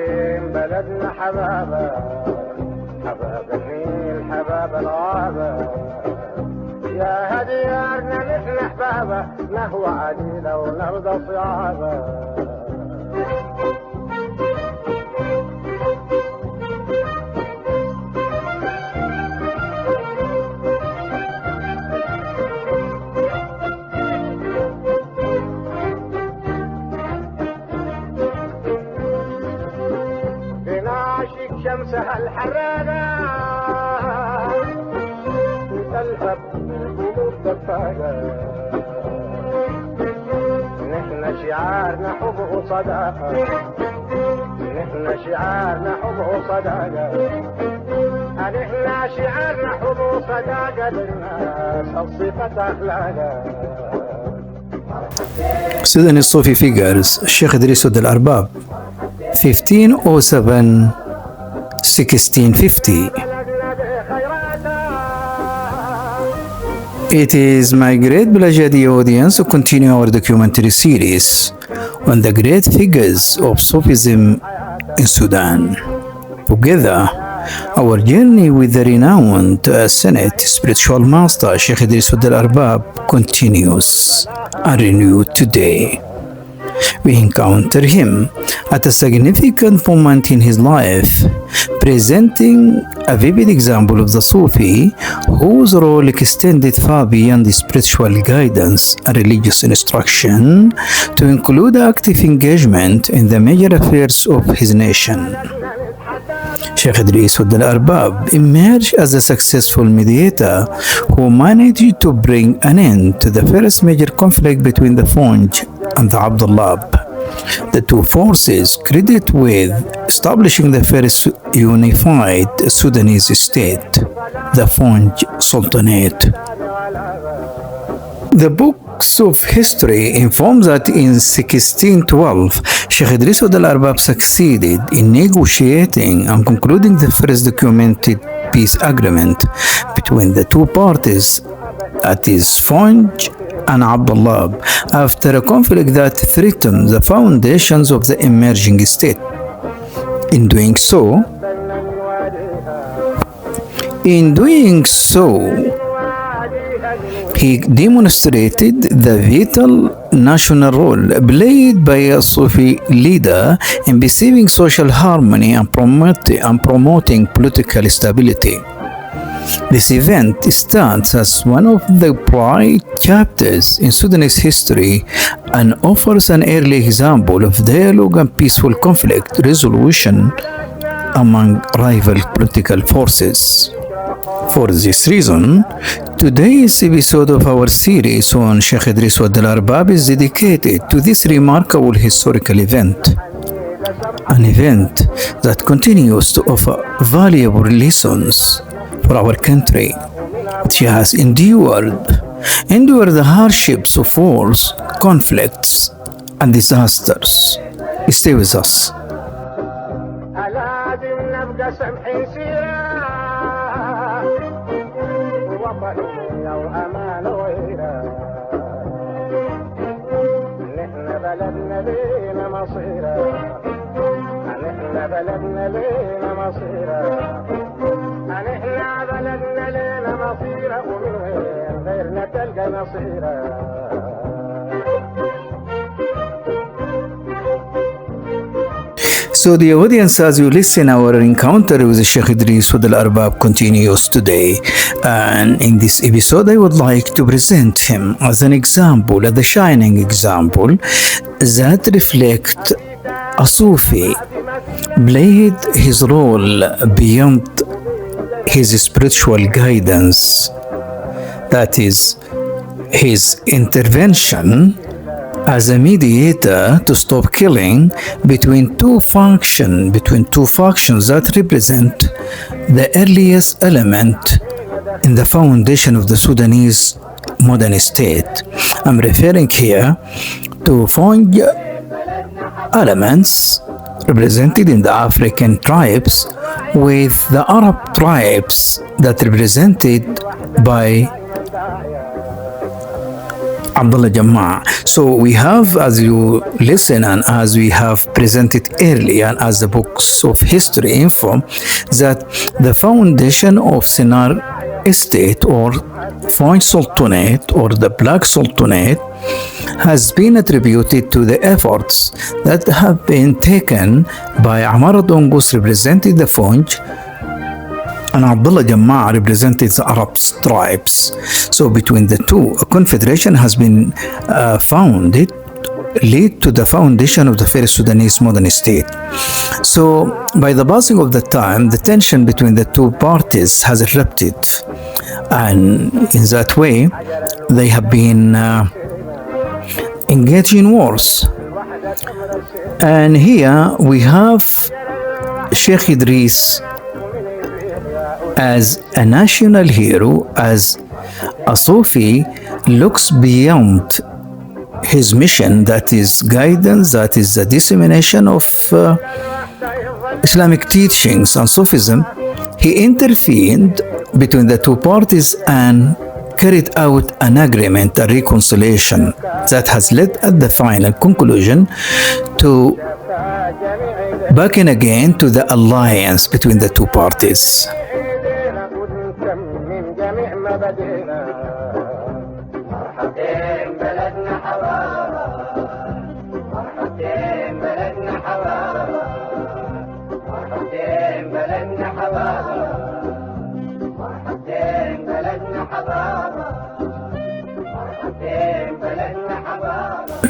النسيم بلدنا حبابة، حباب النيل حباب الغابة، يا هديارنا نحن احبابه، نهوى عديلة ونرضى صعابة. بنعشق شمسها الحرارة تلهب القلوب دفاقة، نحن شعارنا حب وصداقة، نحن شعارنا حب وصداقة، نحن شعارنا حب وصداقة للناس الصفة أخلاقها. Sudanese Sufi Figures الشيخ إدريس الأرباب 1507 1650. It is my great pleasure, dear audience, to continue our documentary series on the great figures of Sufism in Sudan. Together, our journey with the renowned Senate spiritual master Sheikh Idris al-Arbab continues and renewed today. We encounter him at a significant moment in his life, presenting a vivid example of the Sufi whose role extended far beyond the spiritual guidance and religious instruction to include active engagement in the major affairs of his nation. Sheikh Idris al-Arbab emerged as a successful mediator who managed to bring an end to the first major conflict between the Fونج and the العبدلاب, the two forces credited with establishing the first unified Sudanese state, the Fونج Sultanate. The books of history inform that in 1612, Sheikh Idris al-Arbab succeeded in negotiating and concluding the first documented peace agreement between the two parties, that is Fونج and العبدلاب, after a conflict that threatened the foundations of the emerging state. In doing so, he demonstrated the vital national role played by a Sufi leader in preserving social harmony and promoting political stability. This event stands as one of the bright chapters in Sudanese history and offers an early example of dialogue and peaceful conflict resolution among rival political forces. For this reason, today's episode of our series on Sheikh Idris al-Arbab is dedicated to this remarkable historical event, an event that continues to offer valuable lessons for our country. She has endured the hardships of wars, conflicts, and disasters. Stay with us. بلدنا لينا مصيرة، نحن بلدنا لينا مصيرة، ومن غيرنا تلقى مصيرة. So the audience, as you listen, our encounter with Sheikh Idris al-Arbab continues today, and in this episode I would like to present him as an example, as a shining example that reflects a Sufi played his role beyond his spiritual guidance, that is, his intervention as a mediator to stop killing between two factions that represent the earliest element in the foundation of the Sudanese modern state. I'm referring here to Fونج elements represented in the African tribes with the Arab tribes that represented by Abdullah Jamaa. So we have, as you listen and as we have presented earlier, and as the books of history inform, that the foundation of Sinar Estate or French Sultanate or the Black Sultanate has been attributed to the efforts that have been taken by Amar Dongus representing the Fonj and Abdullah Jamaa represented the Arab tribes. So between the two, a confederation has been founded, lead to the foundation of the first Sudanese modern state. So by the passing of the time, the tension between the two parties has erupted, and in that way, they have been engaged in wars. And here we have Sheikh Idris as a national hero, as a Sufi looks beyond his mission, that is guidance, that is the dissemination of Islamic teachings and Sufism. He intervened between the two parties and carried out an agreement, a reconciliation that has led at the final conclusion to backing again to the alliance between the two parties.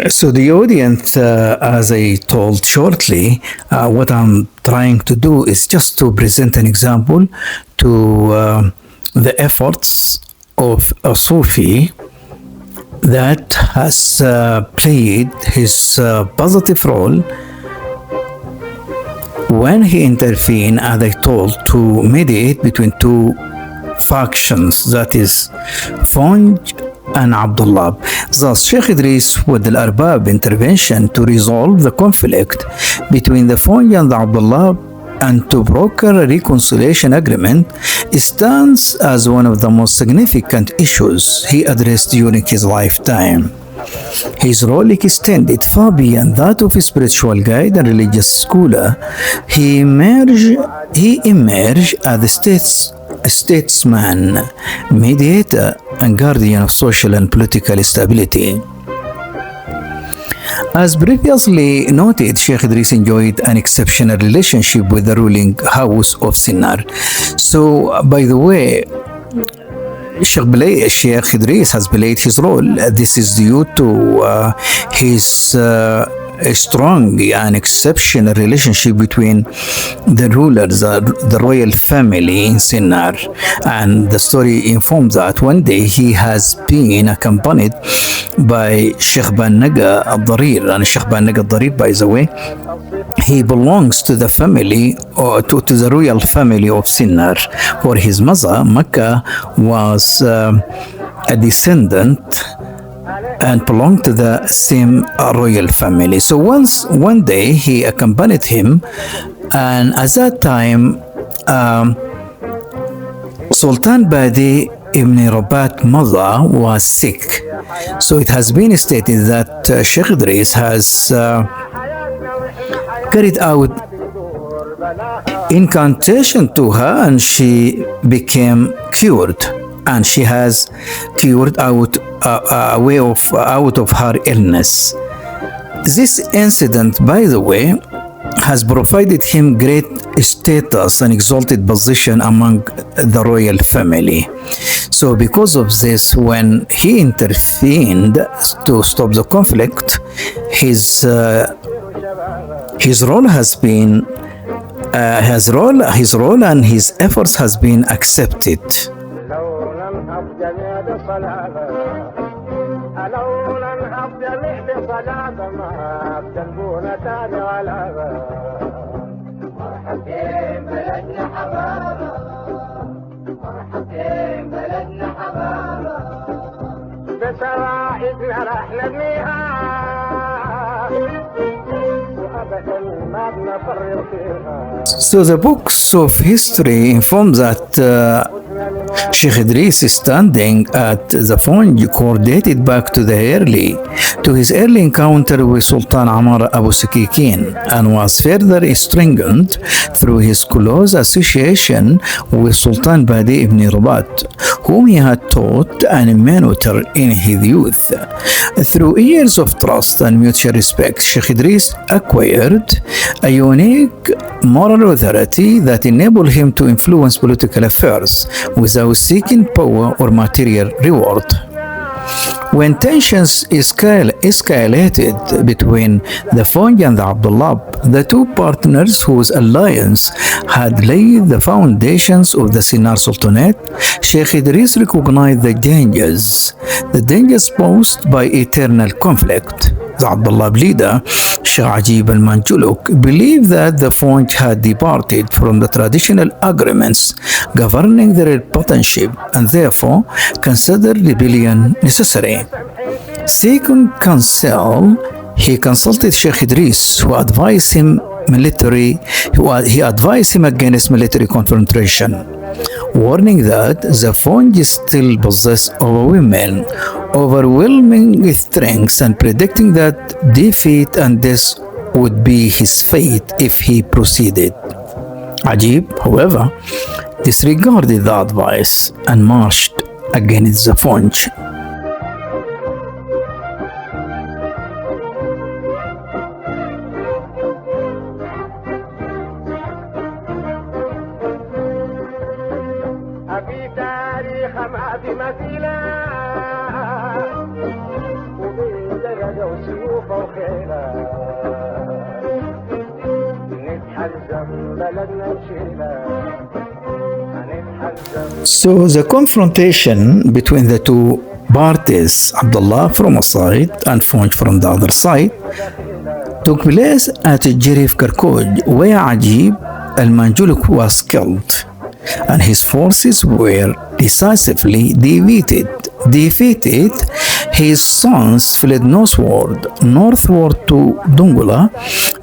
So the audience, as I told shortly, what I'm trying to do is just to present an example to the efforts of a Sufi that has played his positive role when he intervened, as I told, to mediate between two factions, that is Fonj and Abdullah. Thus, Sheikh Idrис with the الأرباب intervention to resolve the conflict between the Fonj and the Abdullah and to broker a reconciliation agreement stands as one of the most significant issues he addressed during his lifetime. His role extended far beyond that of a spiritual guide and religious scholar. He emerged as a statesman, mediator, and guardian of social and political stability. As previously noted, Sheikh Idris enjoyed an exceptional relationship with the ruling house of Sinar. So, by the way, Sheikh Idris has played his role. This is due to his strong and exceptional relationship between the rulers, the royal family in Sinar. And the story informs that one day he has been accompanied by Sheikh Bannaga al-Darir. And Sheikh Bannaga al-Darir, by the way, he belongs to the family, or to the royal family of Sinar, for his mother, Makkah, was a descendant and belonged to the same royal family. So one day he accompanied him, and at that time Sultan Badi Ibn Rabat mother was sick. So it has been stated that Sheikh Idris has carried out incantation to her, and she became cured, and she has cured out of her illness. This incident, by the way, has provided him great status and exalted position among the royal family. So because of this, when he intervened to stop the conflict, his role has been his role and his efforts has been accepted. بسرائدنا راح نبنيها وابدا ما نفرغ فيها. So the books of history inform that Sheikh Idris is standing at the Fonj core dated back to his early encounter with Sultan Amar Abu Sikikin, and was further strengthened through his close association with Sultan Badi ibn Rabat, whom he had taught and mentored in his youth. Through years of trust and mutual respect, Sheikh Idris acquired a unique moral authority that enabled him to influence political affairs without seeking power or material reward. When tensions escalated between the Fong and the Abdullah, the two partners whose alliance had laid the foundations of the Sinar Sultanate, Sheikh Idris recognized the dangers posed by eternal conflict. The Abdullah leader, Sheikh Ajib al-Manjuluk, believed that the Fong had departed from the traditional agreements governing their relationship and therefore considered rebellion necessary. Seeking counsel, he consulted Sheikh Idris, who advised him against military confrontation, warning that the Fong still possessed overwhelming strength and predicting that defeat and death would be his fate if he proceeded. Ajib, however, disregarded the advice and marched against the Fong. في تاريخ ما في مثيلة وبيدرجة وسيوفة وخيلة نتحزم بلدنا نشيلة. So the confrontation between the two parties, Abdullah from a side and Fong from the other side, took place at Jerif Karkoj, where Ajib al-Manjuluk was killed, and his forces were decisively defeated. His sons fled northward to Dongola,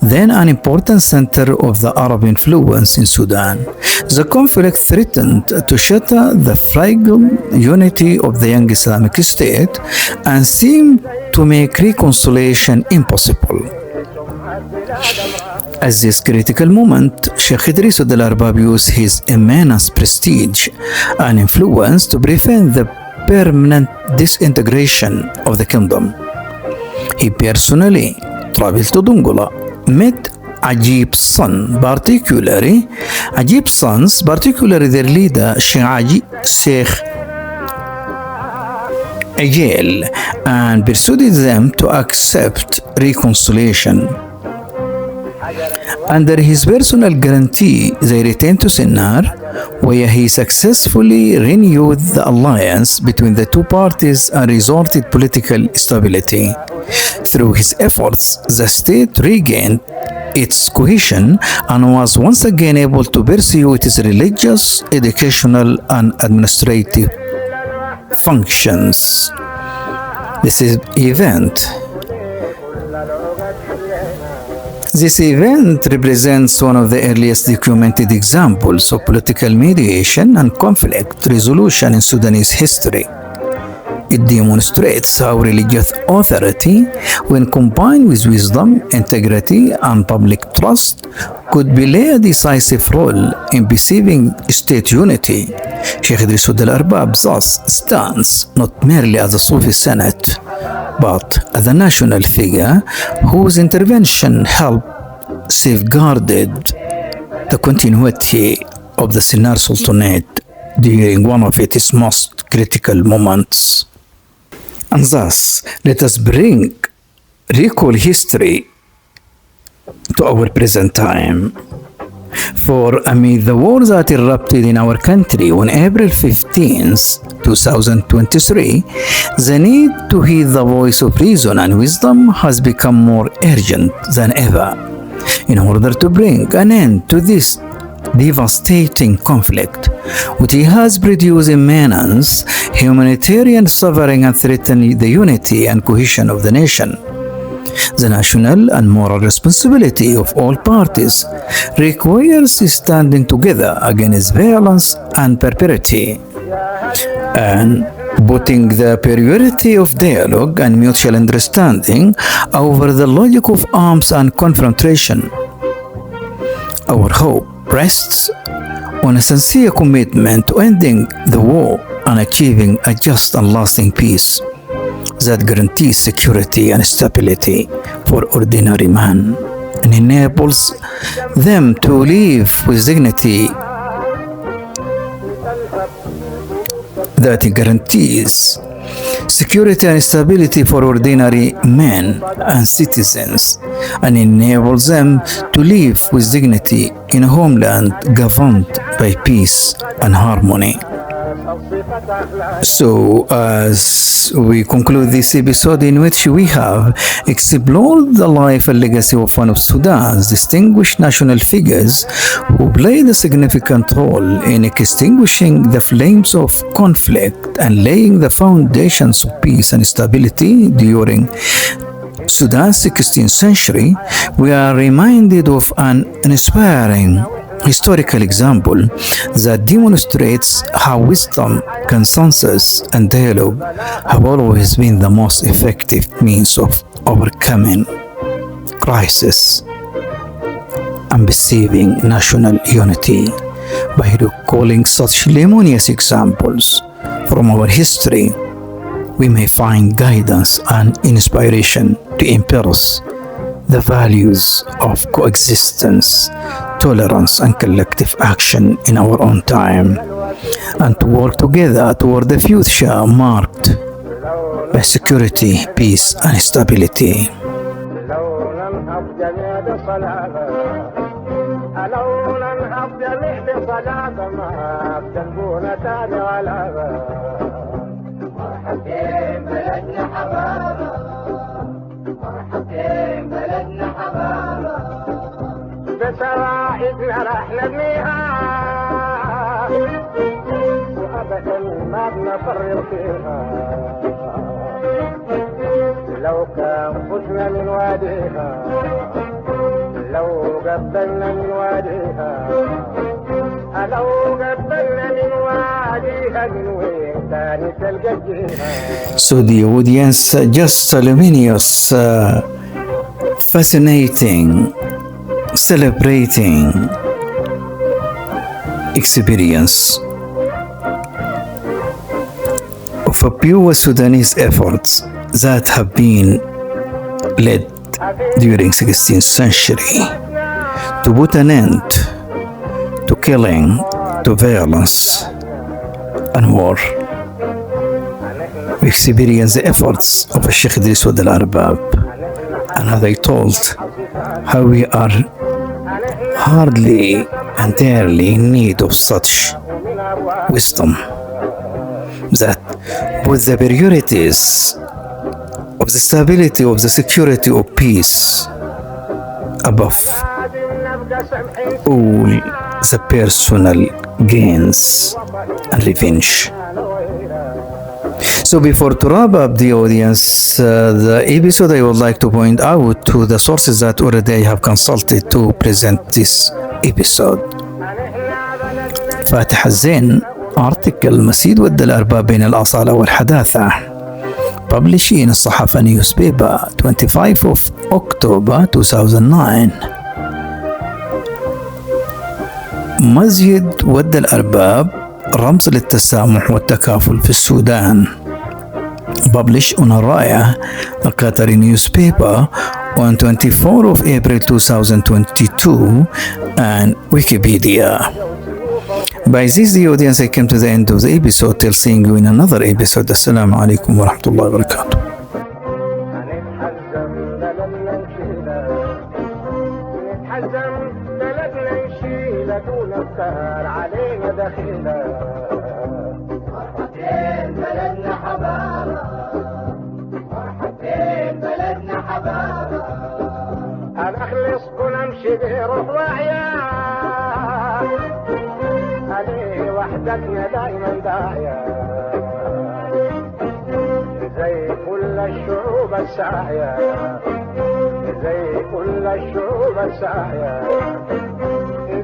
then an important center of the Arab influence in Sudan. The conflict threatened to shatter the fragile unity of the young Islamic State and seemed to make reconciliation impossible. At this critical moment, Sheikh Idris al-Arbab used his immense prestige and influence to prevent the permanent disintegration of the kingdom. He personally traveled to Dongola, met Ajib's sons, particularly their leader, Sheikh Ajil, and persuaded them to accept reconciliation. Under his personal guarantee, they returned to Sennar, where he successfully renewed the alliance between the two parties and restored political stability. Through his efforts, the state regained its cohesion and was once again able to pursue its religious, educational, and administrative functions. This event represents one of the earliest documented examples of political mediation and conflict resolution in Sudanese history. It demonstrates how religious authority, when combined with wisdom, integrity, and public trust, could play a decisive role in perceiving state unity. Sheikh Idris al-Arbab thus stands not merely as a Sufi Senate, but as a national figure whose intervention helped safeguarded the continuity of the Sinar Sultanate during one of its most critical moments. And thus, let us recall history to our present time. For amid the war that erupted in our country on April 15th, 2023, the need to heed the voice of reason and wisdom has become more urgent than ever. In order to bring an end to this devastating conflict, which has produced immense humanitarian suffering and threatened the unity and cohesion of the nation. The national and moral responsibility of all parties requires standing together against violence and barbarity, and putting the priority of dialogue and mutual understanding over the logic of arms and confrontation. Our hope rests on a sincere commitment to ending the war and achieving a just and lasting peace that guarantees security and stability for ordinary man and enables them to live with dignity that guarantees security and stability for ordinary men and citizens and enables them to live with dignity in a homeland governed by peace and harmony. So, as we conclude this episode in which we have explored the life and legacy of one of Sudan's distinguished national figures who played a significant role in extinguishing the flames of conflict and laying the foundations of peace and stability during Sudan's 16th century, we are reminded of an inspiring historical example that demonstrates how wisdom, consensus, and dialogue have always been the most effective means of overcoming crisis and perceiving national unity. By recalling such harmonious examples from our history, we may find guidance and inspiration to embrace the values of coexistence, tolerance, and collective action in our own time, and to work together toward the future marked by security, peace, and stability. بسواعدنا راح نبنيها وابدا ما بنفرط فيها لو كان فزنا من واديها لو قبلنا من واديها لو قبلنا من واديها من وين تاني تلقى الجهه. So the audience, just a luminous, fascinating, celebrating experience of a pure Sudanese efforts that have been led during 16th century to put an end to killing, to violence and war. We experience the efforts of الشيخ إدريس والأرباب, and as I told, how we are hardly and dearly in need of such wisdom that with the priorities of the stability of the security of peace above all the personal gains and revenge. So before to wrap up the audience, the episode, I would like to point out to the sources that already I have consulted to present this episode. فاتح الزين article مسيد ود الأرباب بين الأصالة والحداثة, published in الصحافة newspaper 25 of October 2009. مسجد ود الأرباب رمز للتسامح والتكافل في السودان, published on Araya, a Qatari newspaper, on 24 of April 2022, and Wikipedia. By this, the audience, I came to the end of the episode till seeing you in another episode. Assalamu alaikum wa rahmatullahi wa barakatuh. أخلصكم أمشي بروح وعيا عليه وحدتنا دايما داعية زي كل الشعوب الساعية زي كل الشعوب الساعية،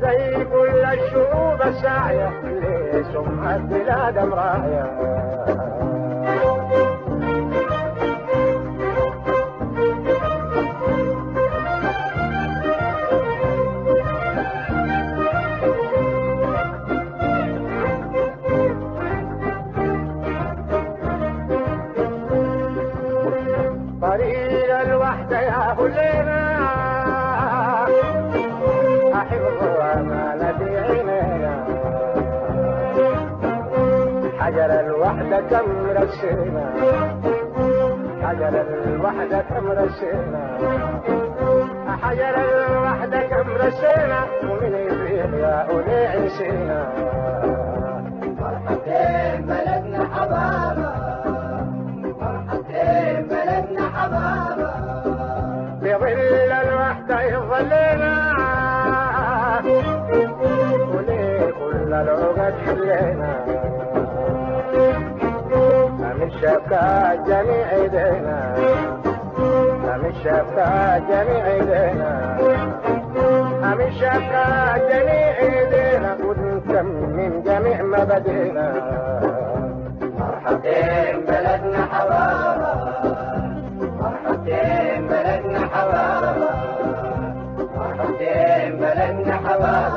زي كل الشعوب الساعية لسمعة بلاد مراعية. طريق الوحدة يا هلينا أحفظ وما في عينينا، حجر الوحدة كم رسينا، حجر الوحدة كم رسينا، حجر الوحدة كم رسينا، ومن يفيد يا أولي عيسينا. مرحبتين بلدنا حبابة، مرحبتين بلدنا حبابة، بظل الوحدة يظلنا، وليه كل العقد حلينا، من شفاء جميع ايدينا، من شفاء جميع ايدينا، من شفاء جميع ايدينا، ونتمم جميع مبادئنا. مرحبتين بلدنا حبابة، مرحبتين بلدنا حبابة، مرحبتين بلدنا حبابة.